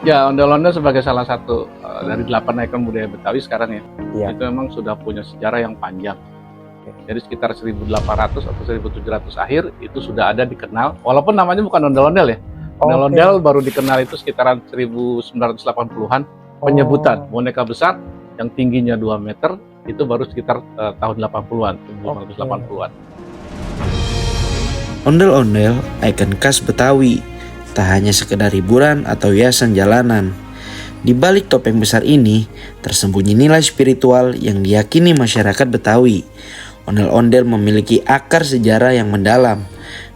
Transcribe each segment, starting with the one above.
Ya, ondel-ondel sebagai salah satu dari 8 ikon budaya Betawi sekarang ya, Iya. itu memang sudah punya sejarah yang panjang. Oke. Jadi sekitar 1800 atau 1700 akhir itu sudah ada dikenal, walaupun namanya bukan ondel-ondel ya. Ondel-ondel baru dikenal itu sekitaran 1980-an, penyebutan boneka besar yang tingginya 2 meter itu baru sekitar tahun 80-an, 1980-an. Ondel-ondel ikon khas Betawi, tak hanya sekedar hiburan atau hiasan jalanan. Di balik topeng besar ini, tersembunyi nilai spiritual yang diyakini masyarakat Betawi. Ondel-ondel memiliki akar sejarah yang mendalam,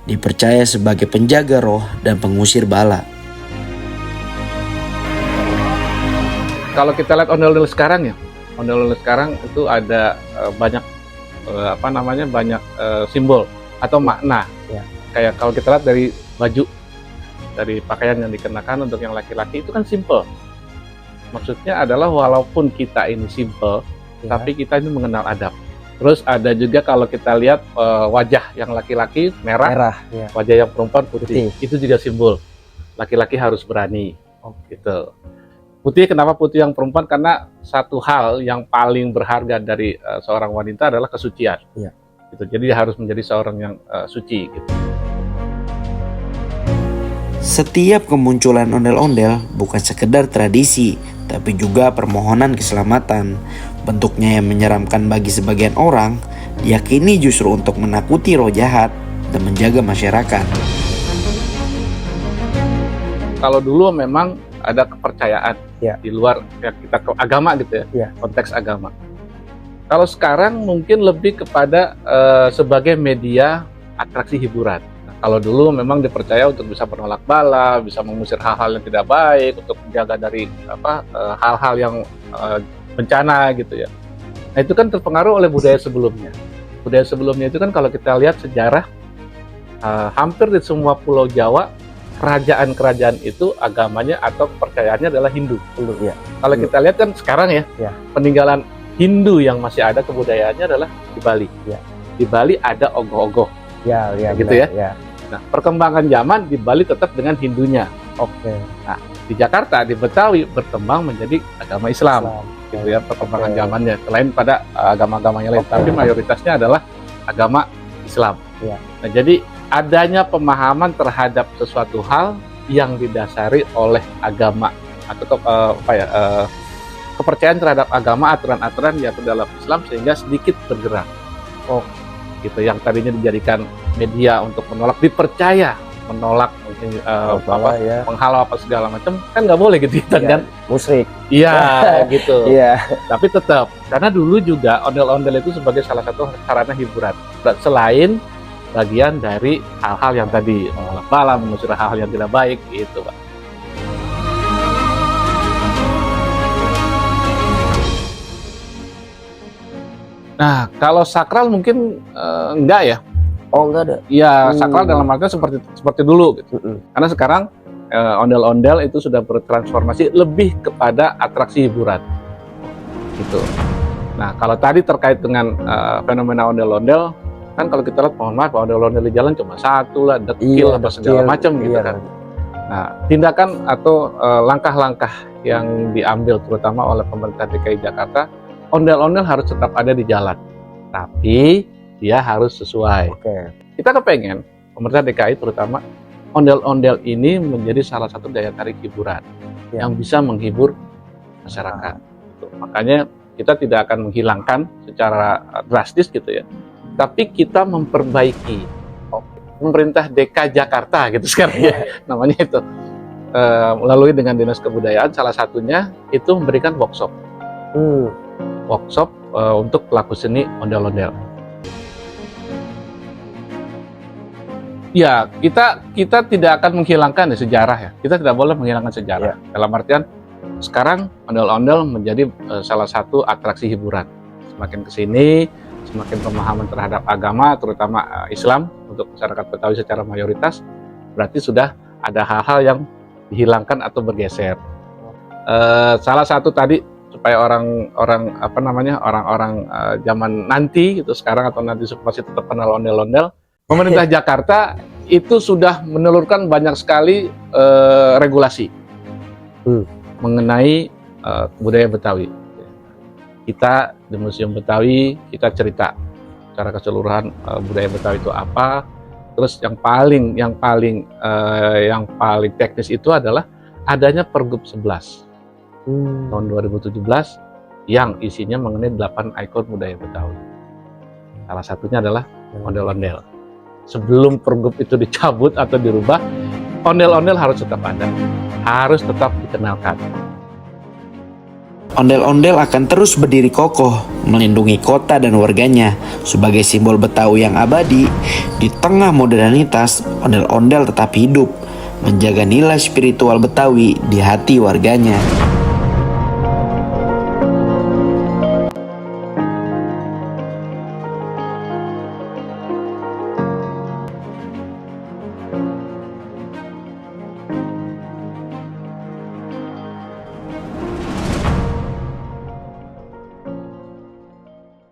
dipercaya sebagai penjaga roh dan pengusir bala. Kalau kita lihat ondel-ondel sekarang ya, ondel-ondel sekarang itu ada banyak banyak simbol atau makna. Ya. Kayak kalau kita lihat dari baju, dari pakaian yang dikenakan untuk yang laki-laki itu kan simple. Maksudnya adalah walaupun kita ini simple, tapi kita ini mengenal adab. Terus ada juga kalau kita lihat wajah yang laki-laki merah, ya. wajah yang perempuan putih. Itu juga simbol. Laki-laki harus berani. Gitu. Putih, kenapa putih yang perempuan? Karena satu hal yang paling berharga dari seorang wanita adalah kesucian. Ya. Gitu. Jadi dia harus menjadi seorang yang suci. Gitu. Setiap kemunculan ondel-ondel bukan sekedar tradisi, tapi juga permohonan keselamatan. Bentuknya yang menyeramkan bagi sebagian orang, diyakini justru untuk menakuti roh jahat dan menjaga masyarakat. Kalau dulu memang ada kepercayaan di luar ya, kita ke agama gitu ya, konteks agama. Kalau sekarang mungkin lebih kepada sebagai media atraksi hiburan. Kalau dulu memang dipercaya untuk bisa menolak bala, bisa mengusir hal-hal yang tidak baik, untuk menjaga dari hal-hal yang bencana gitu ya. Nah itu kan terpengaruh oleh budaya sebelumnya. Budaya sebelumnya itu kan kalau kita lihat sejarah, hampir di semua pulau Jawa, kerajaan-kerajaan itu agamanya atau kepercayaannya adalah Hindu. Ya. Kalau kita lihat kan sekarang ya, peninggalan Hindu yang masih ada kebudayaannya adalah di Bali. Ya. Di Bali ada ogoh-ogoh. Ya, gitu ya. Nah, perkembangan zaman di Bali tetap dengan Hindunya. Nah, di Jakarta, di Betawi berkembang menjadi agama Islam. Gitu ya, perkembangan zamannya. Selain pada agama-agama yang lain, tapi mayoritasnya adalah agama Islam. Nah, jadi adanya pemahaman terhadap sesuatu hal yang didasari oleh agama atau kepercayaan terhadap agama, aturan-aturan yang dalam Islam sehingga sedikit bergerak. Gitu, yang tadinya dijadikan media untuk menolak, dipercaya menolak mungkin menghalau apa segala macam, kan nggak boleh gitu kan, musyrik. Gitu. Tapi tetap, karena dulu juga ondel-ondel itu sebagai salah satu sarana hiburan, selain bagian dari hal-hal yang tadi menolak bala, mengusir hal-hal yang tidak baik gitu, Pak. Nah, kalau sakral mungkin enggak ya. Enggak ada. Iya, sakral dalam artinya seperti dulu gitu. Karena sekarang ondel-ondel itu sudah bertransformasi lebih kepada atraksi hiburan. Gitu. Nah, kalau tadi terkait dengan fenomena ondel-ondel, kan kalau kita lihat, mohon maaf, ondel-ondel di jalan cuma satu lah, dekil apa segala macam gitu kan. Nah, tindakan atau langkah-langkah yang diambil terutama oleh pemerintah DKI Jakarta, ondel-ondel harus tetap ada di jalan, tapi dia harus sesuai. Kita kepengen pemerintah DKI terutama ondel-ondel ini menjadi salah satu daya tarik hiburan yang bisa menghibur masyarakat. Makanya kita tidak akan menghilangkan secara drastis gitu ya, tapi kita memperbaiki. Pemerintah DKI Jakarta gitu sekarang ya namanya itu, melalui dengan Dinas Kebudayaan salah satunya itu memberikan workshop untuk pelaku seni ondel-ondel. Ya, kita tidak akan menghilangkan sejarah ya. Kita tidak boleh menghilangkan sejarah. Dalam artian sekarang ondel-ondel menjadi salah satu atraksi hiburan. Semakin kesini, semakin pemahaman terhadap agama, terutama Islam untuk masyarakat Betawi secara mayoritas, berarti sudah ada hal-hal yang dihilangkan atau bergeser. Salah satu tadi supaya orang-orang zaman nanti gitu sekarang atau nanti masih tetap kenal ondel-ondel, pemerintah Jakarta itu sudah menelurkan banyak sekali regulasi mengenai budaya Betawi. Kita di Museum Betawi kita cerita secara keseluruhan budaya Betawi itu apa. Terus yang paling teknis itu adalah adanya Pergub 11 tahun 2017 yang isinya mengenai 8 ikon budaya Betawi. Salah satunya adalah ondel-ondel. Sebelum Pergub itu dicabut atau dirubah, ondel-ondel harus tetap ada, harus tetap dikenalkan. Ondel-ondel akan terus berdiri kokoh, melindungi kota dan warganya sebagai simbol Betawi yang abadi. Di tengah modernitas, ondel-ondel tetap hidup, menjaga nilai spiritual Betawi di hati warganya.